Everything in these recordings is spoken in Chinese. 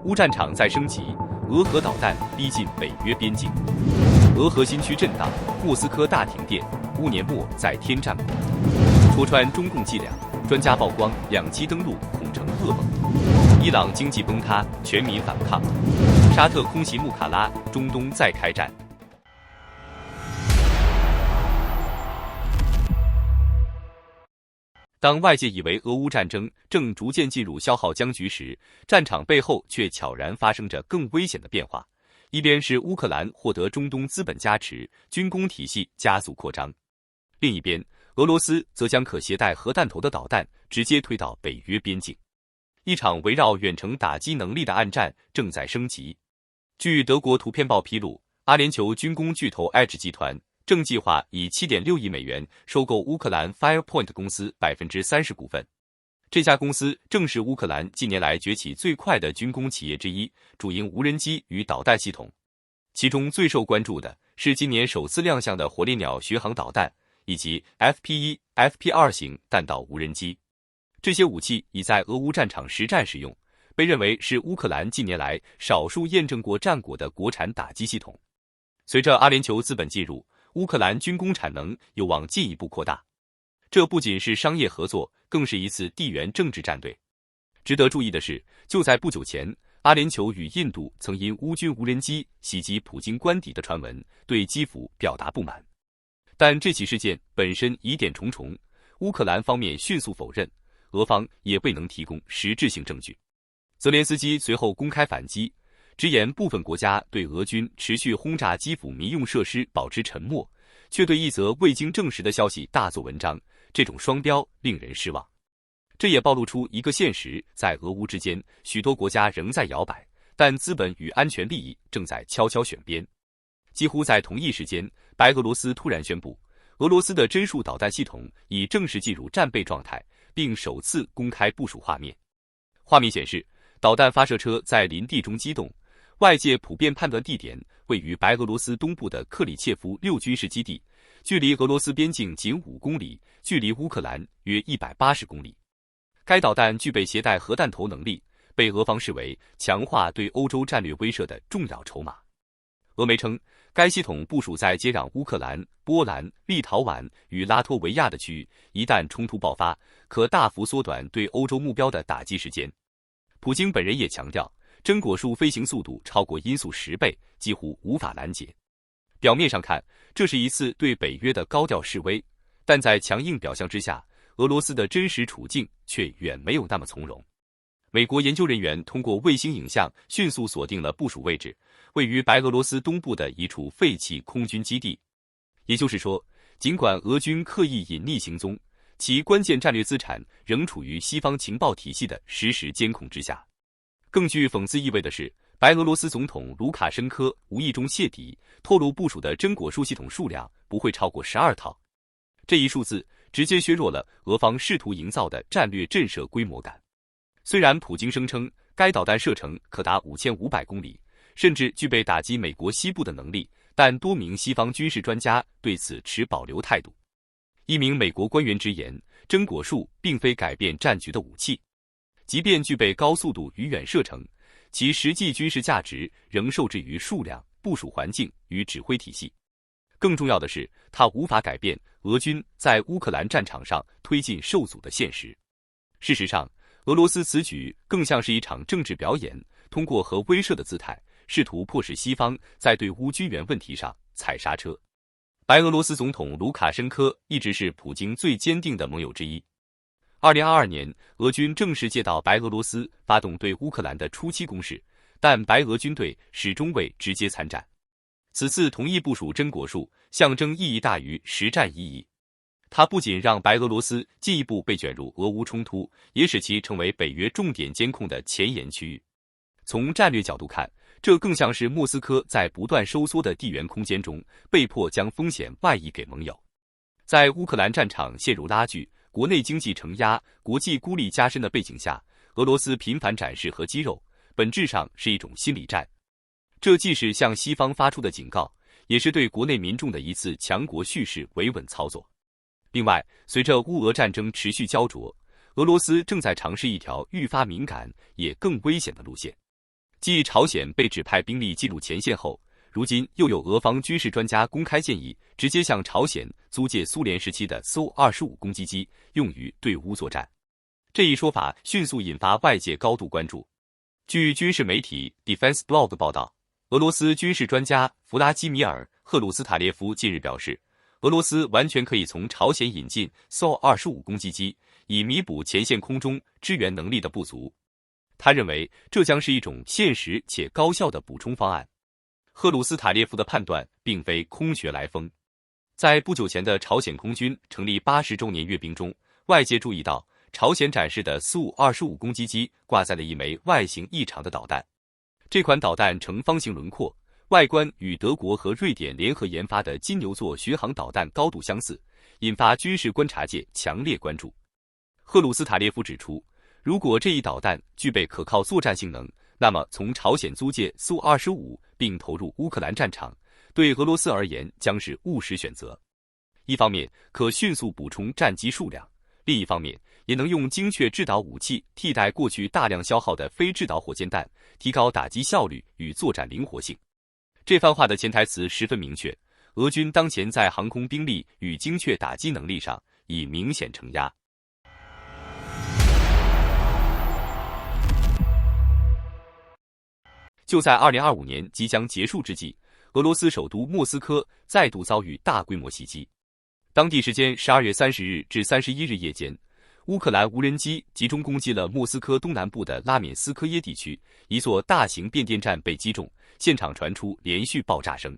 乌战场再升级，俄核导弹逼近北约边境，俄核心区震荡，莫斯科大停电，乌年末再添战果。戳穿中共伎俩，专家曝光两栖登陆恐成噩梦。伊朗经济崩塌，全民反抗。沙特空袭穆卡拉，中东再开战。当外界以为俄乌战争正逐渐进入消耗僵局时，战场背后却悄然发生着更危险的变化。一边是乌克兰获得中东资本加持，军工体系加速扩张；另一边，俄罗斯则将可携带核弹头的导弹直接推到北约边境。一场围绕远程打击能力的暗战正在升级。据德国图片报披露，阿联酋军工巨头 Edge 集团正计划以 7.6 亿美元收购乌克兰 Firepoint 公司 30% 股份。这家公司正是乌克兰近年来崛起最快的军工企业之一，主营无人机与导弹系统。其中最受关注的是今年首次亮相的火烈鸟巡航导弹，以及 FP1、FP2 型弹道无人机。这些武器已在俄乌战场实战使用，被认为是乌克兰近年来少数验证过战果的国产打击系统。随着阿联酋资本进入，乌克兰军工产能有望进一步扩大。这不仅是商业合作，更是一次地缘政治战队。值得注意的是，就在不久前，阿联酋与印度曾因乌军无人机袭击普京官邸的传闻，对基辅表达不满。但这起事件本身疑点重重，乌克兰方面迅速否认，俄方也未能提供实质性证据。泽连斯基随后公开反击，直言部分国家对俄军持续轰炸基辅民用设施保持沉默，却对一则未经证实的消息大做文章，这种双标令人失望。这也暴露出一个现实，在俄乌之间，许多国家仍在摇摆，但资本与安全利益正在悄悄选边。几乎在同一时间，白俄罗斯突然宣布，俄罗斯的针数导弹系统已正式进入战备状态，并首次公开部署画面。画面显示，导弹发射车在林地中机动，外界普遍判断地点位于白俄罗斯东部的克里切夫6军事基地，距离俄罗斯边境仅5公里，距离乌克兰约180公里。该导弹具备携带核弹头能力，被俄方视为强化对欧洲战略威慑的重要筹码。俄媒称，该系统部署在接壤乌克兰、波兰、立陶宛与拉脱维亚的区域，一旦冲突爆发，可大幅缩短对欧洲目标的打击时间。普京本人也强调，真果树飞行速度超过音速10倍，几乎无法拦截。表面上看，这是一次对北约的高调示威，但在强硬表象之下，俄罗斯的真实处境却远没有那么从容。美国研究人员通过卫星影像迅速锁定了部署位置，位于白俄罗斯东部的一处废弃空军基地。也就是说，尽管俄军刻意隐匿行踪，其关键战略资产仍处于西方情报体系的实时监控之下。更具讽刺意味的是，白俄罗斯总统卢卡申科无意中泄底，透露部署的真果树系统数量不会超过12套。这一数字直接削弱了俄方试图营造的战略震慑规模感。虽然普京声称该导弹射程可达5500公里，甚至具备打击美国西部的能力，但多名西方军事专家对此持保留态度。一名美国官员直言，真果树并非改变战局的武器，即便具备高速度与远射程，其实际军事价值仍受制于数量、部署环境与指挥体系。更重要的是，它无法改变俄军在乌克兰战场上推进受阻的现实。事实上，俄罗斯此举更像是一场政治表演，通过核威慑的姿态，试图迫使西方在对乌军援问题上踩刹车。白俄罗斯总统卢卡申科一直是普京最坚定的盟友之一。2022年，俄军正式借道白俄罗斯发动对乌克兰的初期攻势，但白俄军队始终未直接参战。此次同意部署真果树，象征意义大于实战意义。它不仅让白俄罗斯进一步被卷入俄乌冲突，也使其成为北约重点监控的前沿区域。从战略角度看，这更像是莫斯科在不断收缩的地缘空间中，被迫将风险外溢给盟友。在乌克兰战场陷入拉锯、国内经济承压、国际孤立加深的背景下，俄罗斯频繁展示核肌肉，本质上是一种心理战。这既是向西方发出的警告，也是对国内民众的一次强国叙事维稳操作。另外，随着乌俄战争持续焦灼，俄罗斯正在尝试一条愈发敏感也更危险的路线。继朝鲜被指派兵力进入前线后，如今又有俄方军事专家公开建议，直接向朝鲜租借苏联时期的苏 -25攻击机，用于对乌作战。这一说法迅速引发外界高度关注。据军事媒体 Defense Blog 报道，俄罗斯军事专家弗拉基米尔·赫鲁斯塔列夫近日表示，俄罗斯完全可以从朝鲜引进苏 -25攻击机，以弥补前线空中支援能力的不足。他认为这将是一种现实且高效的补充方案。赫鲁斯塔列夫的判断并非空穴来风。在不久前的朝鲜空军成立80周年阅兵中，外界注意到朝鲜展示的苏 -25攻击机挂载了一枚外形异常的导弹。这款导弹呈方形轮廓，外观与德国和瑞典联合研发的金牛座巡航导弹高度相似，引发军事观察界强烈关注。赫鲁斯塔列夫指出，如果这一导弹具备可靠作战性能，那么从朝鲜租借苏 -25并投入乌克兰战场，对俄罗斯而言将是务实选择。一方面可迅速补充战机数量，另一方面也能用精确制导武器替代过去大量消耗的非制导火箭弹，提高打击效率与作战灵活性。这番话的潜台词十分明确，俄军当前在航空兵力与精确打击能力上已明显承压。就在2025年即将结束之际，俄罗斯首都莫斯科再度遭遇大规模袭击。当地时间12月30日至31日夜间，乌克兰无人机集中攻击了莫斯科东南部的拉缅斯科耶地区，一座大型变电站被击中，现场传出连续爆炸声。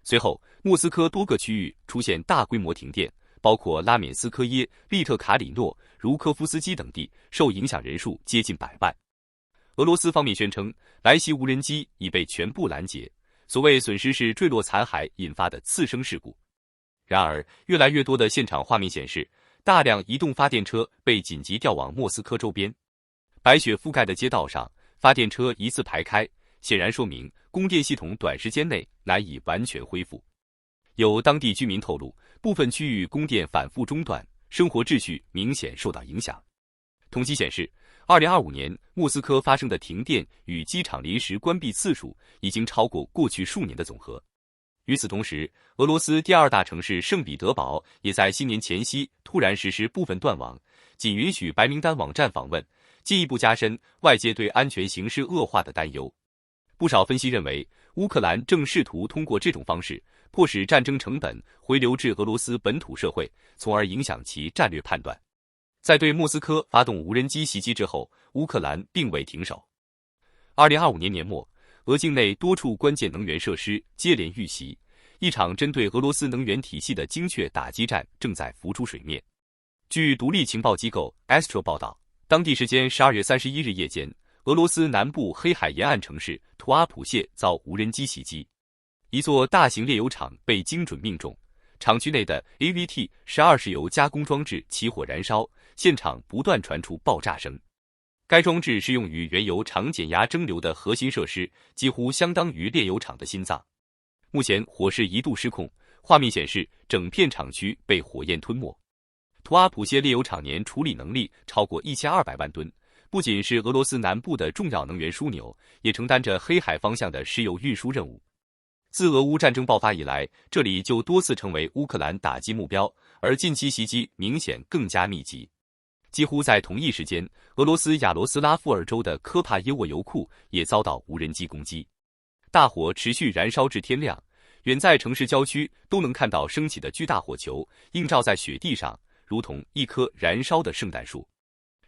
随后，莫斯科多个区域出现大规模停电，包括拉缅斯科耶、利特卡里诺、茹科夫斯基等地，受影响人数接近100万。俄罗斯方面宣称，来袭无人机已被全部拦截，所谓损失是坠落残骸引发的次生事故。然而，越来越多的现场画面显示，大量移动发电车被紧急调往莫斯科周边。白雪覆盖的街道上，发电车一字排开，显然说明供电系统短时间内难以完全恢复。有当地居民透露，部分区域供电反复中断，生活秩序明显受到影响。统计显示，2025年莫斯科发生的停电与机场临时关闭次数已经超过过去数年的总和。与此同时，俄罗斯第二大城市圣彼得堡也在新年前夕突然实施部分断网，仅允许白名单网站访问，进一步加深外界对安全形势恶化的担忧。不少分析认为，乌克兰正试图通过这种方式，迫使战争成本回流至俄罗斯本土社会，从而影响其战略判断。在对莫斯科发动无人机袭击之后，乌克兰并未停手。2025年年末，俄境内多处关键能源设施接连遇袭，一场针对俄罗斯能源体系的精确打击战正在浮出水面。据独立情报机构 Astro 报道，当地时间12月31日夜间，俄罗斯南部黑海沿岸城市图阿普谢遭无人机袭击，一座大型炼油厂被精准命中，厂区内的 AVT-12 石油加工装置起火燃烧，现场不断传出爆炸声。该装置是用于原油长减压蒸馏的核心设施，几乎相当于炼油厂的心脏。目前火势一度失控，画面显示整片厂区被火焰吞没。图阿普谢炼油厂年处理能力超过1200万吨，不仅是俄罗斯南部的重要能源枢纽，也承担着黑海方向的石油运输任务。自俄乌战争爆发以来，这里就多次成为乌克兰打击目标，而近期袭击明显更加密集。几乎在同一时间，俄罗斯亚罗斯拉夫尔州的科帕耶沃油库也遭到无人机攻击，大火持续燃烧至天亮，远在城市郊区都能看到升起的巨大火球，映照在雪地上，如同一棵燃烧的圣诞树。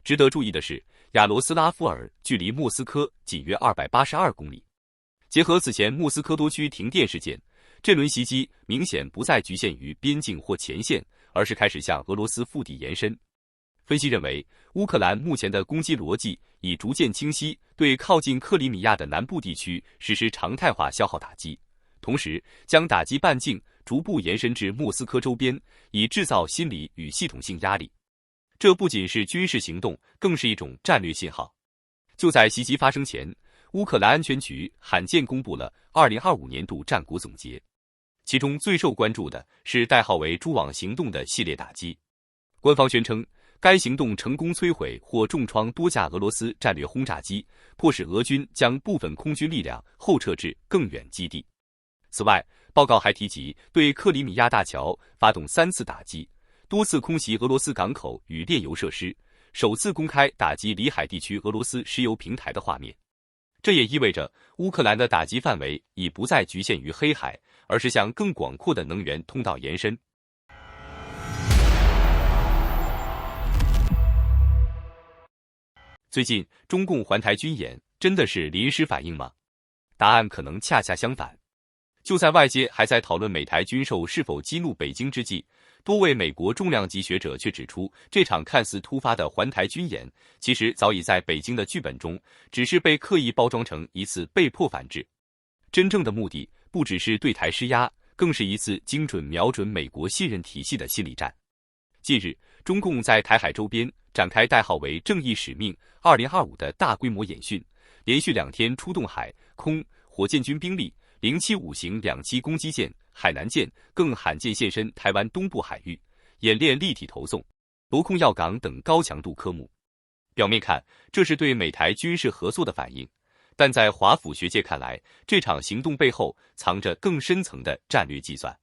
值得注意的是，亚罗斯拉夫尔距离莫斯科仅约282公里。结合此前莫斯科多区停电事件，这轮袭击明显不再局限于边境或前线，而是开始向俄罗斯腹地延伸。分析认为，乌克兰目前的攻击逻辑已逐渐清晰，对靠近克里米亚的南部地区实施常态化消耗打击，同时将打击半径逐步延伸至莫斯科周边，以制造心理与系统性压力。这不仅是军事行动，更是一种战略信号。就在袭击发生前，乌克兰安全局罕见公布了2025年度战果总结，其中最受关注的是代号为“蛛网行动”的系列打击。官方宣称，该行动成功摧毁或重创多架俄罗斯战略轰炸机，迫使俄军将部分空军力量后撤至更远基地。此外，报告还提及对克里米亚大桥发动3次打击，多次空袭俄罗斯港口与炼油设施，首次公开打击里海地区俄罗斯石油平台的画面。这也意味着乌克兰的打击范围已不再局限于黑海，而是向更广阔的能源通道延伸。最近，中共环台军演真的是临时反应吗？答案可能恰恰相反。就在外界还在讨论美台军售是否激怒北京之际，多位美国重量级学者却指出，这场看似突发的环台军演，其实早已在北京的剧本中，只是被刻意包装成一次被迫反制。真正的目的不只是对台施压，更是一次精准瞄准美国信任体系的心理战。近日，中共在台海周边展开代号为“正义使命2025”的大规模演训，连续2天出动海、空、火箭军兵力075型2栖攻击舰、海南舰，更罕见现身台湾东部海域，演练立体投送、夺控要港等高强度科目。表面看，这是对美台军事合作的反应，但在华府学界看来，这场行动背后藏着更深层的战略计算。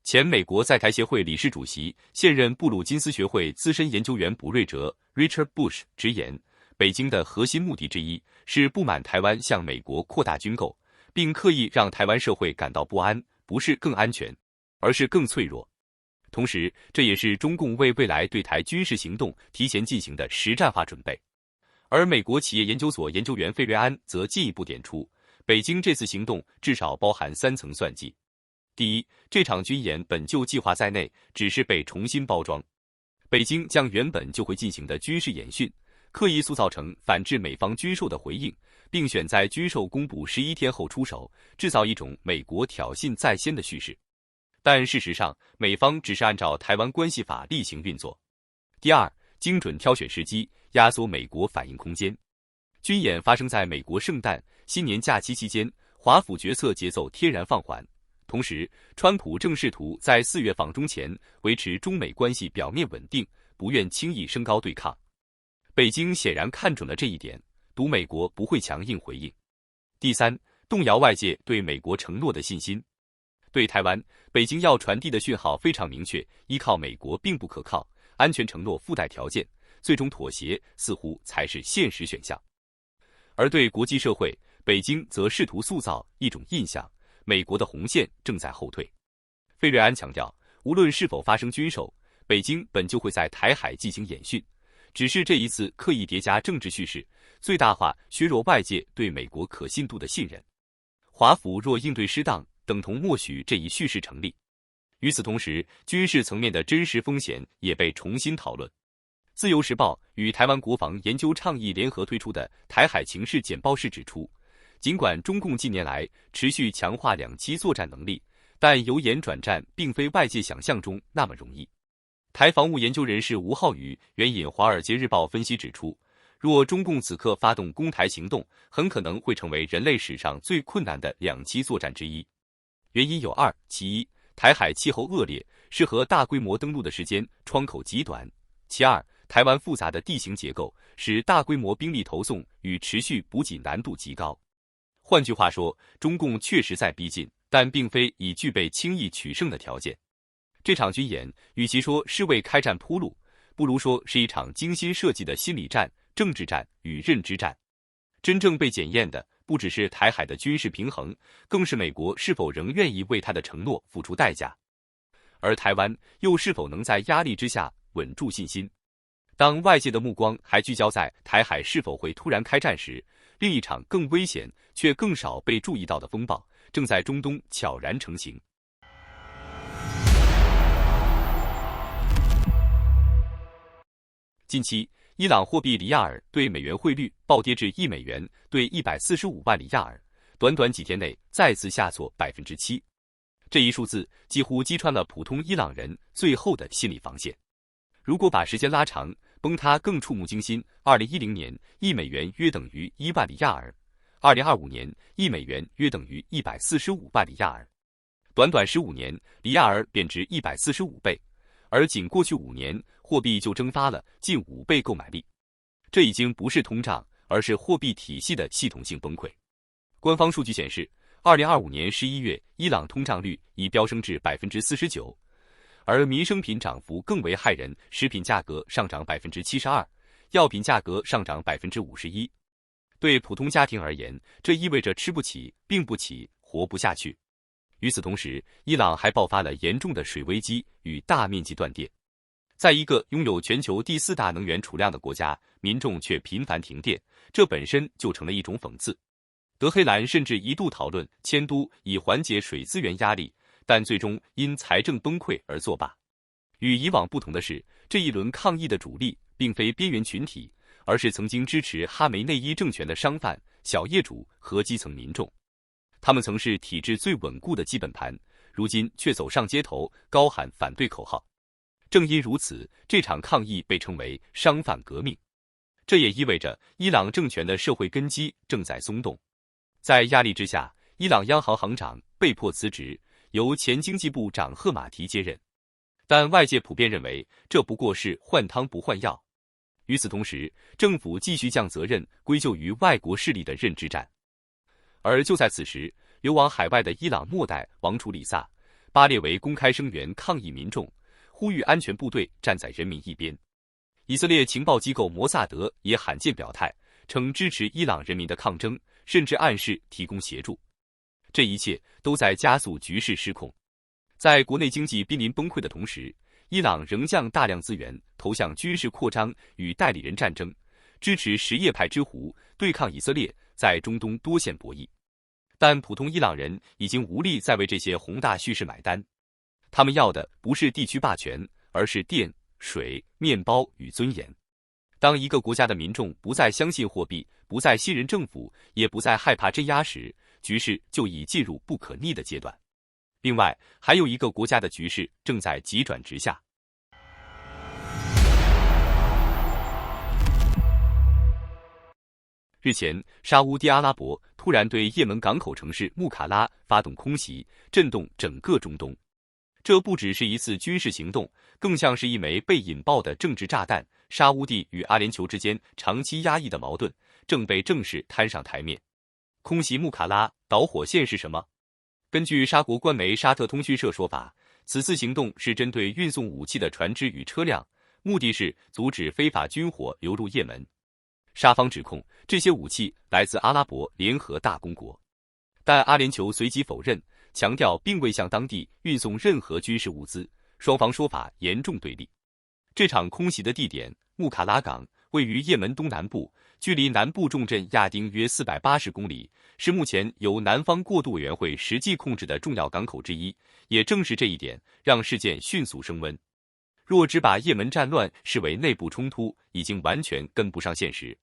前美国在台协会理事主席、现任布鲁金斯学会资深研究员卜瑞哲 （Richard Bush） 直言，北京的核心目的之一是不满台湾向美国扩大军购，并刻意让台湾社会感到不安，不是更安全，而是更脆弱。同时，这也是中共为未来对台军事行动提前进行的实战化准备。而美国企业研究所研究员费瑞安则进一步点出，北京这次行动至少包含3层算计。第一，这场军演本就计划在内，只是被重新包装。北京将原本就会进行的军事演训，刻意塑造成反制美方军售的回应，并选在军售公布11天后出手，制造一种美国挑衅在先的叙事。但事实上，美方只是按照台湾关系法例行运作。第二，精准挑选时机，压缩美国反应空间。军演发生在美国圣诞、新年假期期间，华府决策节奏天然放缓。同时，川普正试图在4月访中前维持中美关系表面稳定，不愿轻易升高对抗。北京显然看准了这一点，赌美国不会强硬回应。第三，动摇外界对美国承诺的信心。对台湾，北京要传递的讯号非常明确，依靠美国并不可靠，安全承诺附带条件，最终妥协似乎才是现实选项。而对国际社会，北京则试图塑造一种印象，美国的红线正在后退。费瑞安强调，无论是否发生军售，北京本就会在台海进行演训，只是这一次刻意叠加政治叙事，最大化削弱外界对美国可信度的信任。华府若应对失当，等同默许这一叙事成立。与此同时，军事层面的真实风险也被重新讨论。自由时报与台湾国防研究倡议联合推出的台海情势简报室指出，尽管中共近年来持续强化两栖作战能力，但由演转战并非外界想象中那么容易。台防务研究人士吴浩宇援引《华尔街日报》分析指出，若中共此刻发动攻台行动，很可能会成为人类史上最困难的两栖作战之一。原因有二：其一，台海气候恶劣，适合大规模登陆的时间窗口极短；其二，台湾复杂的地形结构使大规模兵力投送与持续补给难度极高。换句话说，中共确实在逼近，但并非已具备轻易取胜的条件。这场军演与其说是为开战铺路，不如说是一场精心设计的心理战、政治战与认知战。真正被检验的不只是台海的军事平衡，更是美国是否仍愿意为他的承诺付出代价，而台湾又是否能在压力之下稳住信心。当外界的目光还聚焦在台海是否会突然开战时，另一场更危险却更少被注意到的风暴正在中东悄然成型。近期，伊朗货币里亚尔对美元汇率暴跌至1美元兑145万里亚尔，短短几天内再次下挫7%。这一数字几乎击穿了普通伊朗人最后的心理防线。如果把时间拉长，崩塌更触目惊心。2010年，1美元约等于1万里亚尔；2025年，1美元约等于145万里亚尔。短短15年，里亚尔贬值145倍。而仅过去5年，货币就蒸发了近5倍购买力。这已经不是通胀，而是货币体系的系统性崩溃。官方数据显示，2025年11月，伊朗通胀率已飙升至 49%， 而民生品涨幅更为骇人，食品价格上涨 72%， 药品价格上涨 51%。对普通家庭而言，这意味着吃不起、病不起、活不下去。与此同时，伊朗还爆发了严重的水危机与大面积断电。在一个拥有全球第4大能源储量的国家，民众却频繁停电，这本身就成了一种讽刺。德黑兰甚至一度讨论迁都以缓解水资源压力，但最终因财政崩溃而作罢。与以往不同的是，这一轮抗议的主力并非边缘群体，而是曾经支持哈梅内伊政权的商贩、小业主和基层民众。他们曾是体制最稳固的基本盘，如今却走上街头，高喊反对口号。正因如此，这场抗议被称为商贩革命。这也意味着伊朗政权的社会根基正在松动。在压力之下，伊朗央行行长被迫辞职，由前经济部长赫马提接任。但外界普遍认为，这不过是换汤不换药。与此同时，政府继续将责任归咎于外国势力的认知战。而就在此时，流亡海外的伊朗末代王储里萨·巴列维公开声援抗议民众，呼吁安全部队站在人民一边。以色列情报机构摩萨德也罕见表态，称支持伊朗人民的抗争，甚至暗示提供协助。这一切都在加速局势失控。在国内经济濒临崩溃的同时，伊朗仍将大量资源投向军事扩张与代理人战争，支持什叶派之胡对抗以色列在中东多线博弈。但普通伊朗人已经无力再为这些宏大叙事买单，他们要的不是地区霸权，而是电、水、面包与尊严。当一个国家的民众不再相信货币，不再信任政府，也不再害怕镇压时，局势就已进入不可逆的阶段。另外，还有一个国家的局势正在急转直下。日前，沙乌地阿拉伯突然对也门港口城市穆卡拉发动空袭，震动整个中东。这不只是一次军事行动，更像是一枚被引爆的政治炸弹。沙乌地与阿联酋之间长期压抑的矛盾正被正式摊上台面。空袭穆卡拉导火线是什么？根据沙国官媒沙特通讯社说法，此次行动是针对运送武器的船只与车辆，目的是阻止非法军火流入也门。沙方指控这些武器来自阿拉伯联合大公国，但阿联酋随即否认，强调并未向当地运送任何军事物资，双方说法严重对立。这场空袭的地点穆卡拉港位于也门东南部，距离南部重镇亚丁约480公里，是目前由南方过渡委员会实际控制的重要港口之一。也正是这一点，让事件迅速升温。若只把也门战乱视为内部冲突，已经完全跟不上现实。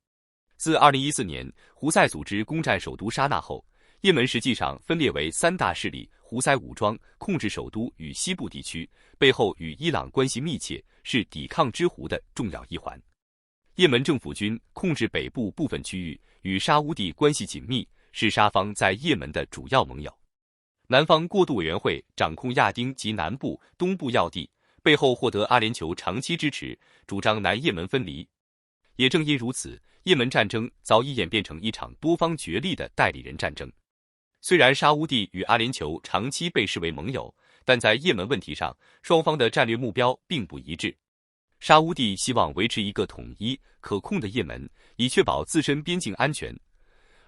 自2014年胡塞组织攻占首都沙那后，也门实际上分裂为3大势力，胡塞武装控制首都与西部地区，背后与伊朗关系密切，是抵抗之狐的重要一环。也门政府军控制北部部分区域，与沙乌地关系紧密，是沙方在也门的主要盟友。南方过渡委员会掌控亚丁及南部、东部要地，背后获得阿联酋长期支持，主张南也门分离。也正因如此，也门战争早已演变成一场多方角力的代理人战争。虽然沙乌地与阿联酋长期被视为盟友，但在也门问题上，双方的战略目标并不一致。沙乌地希望维持一个统一、可控的也门，以确保自身边境安全，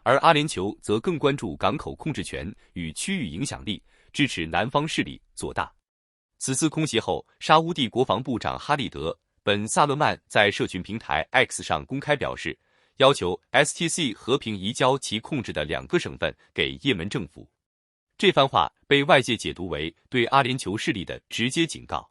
而阿联酋则更关注港口控制权与区域影响力，支持南方势力做大。此次空袭后，沙乌地国防部长哈利德·本·萨勒曼在社群平台 X 上公开表示，要求 STC 和平移交其控制的2个省份给也门政府。这番话被外界解读为对阿联酋势力的直接警告。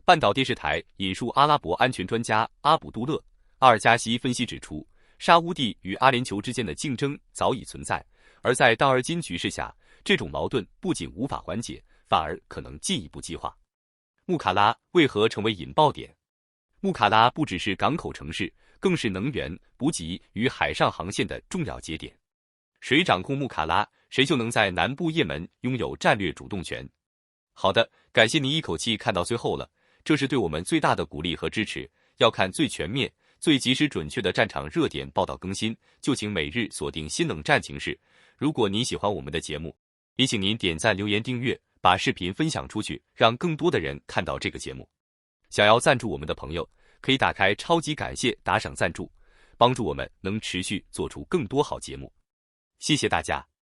半岛电视台引述阿拉伯安全专家阿卜杜勒·阿尔加西分析指出，沙乌地与阿联酋之间的竞争早已存在，而在当而今局势下，这种矛盾不仅无法缓解，反而可能进一步激化。穆卡拉为何成为引爆点？穆卡拉不只是港口城市，更是能源、补给与海上航线的重要节点。谁掌控穆卡拉，谁就能在南部也门拥有战略主动权。好的，感谢您一口气看到最后了。这是对我们最大的鼓励和支持。要看最全面、最及时准确的战场热点报道更新，就请每日锁定新冷战情势。如果您喜欢我们的节目，也请您点赞、留言、订阅，把视频分享出去，让更多的人看到这个节目。想要赞助我们的朋友，可以打开超级感谢打赏赞助，帮助我们能持续做出更多好节目。谢谢大家。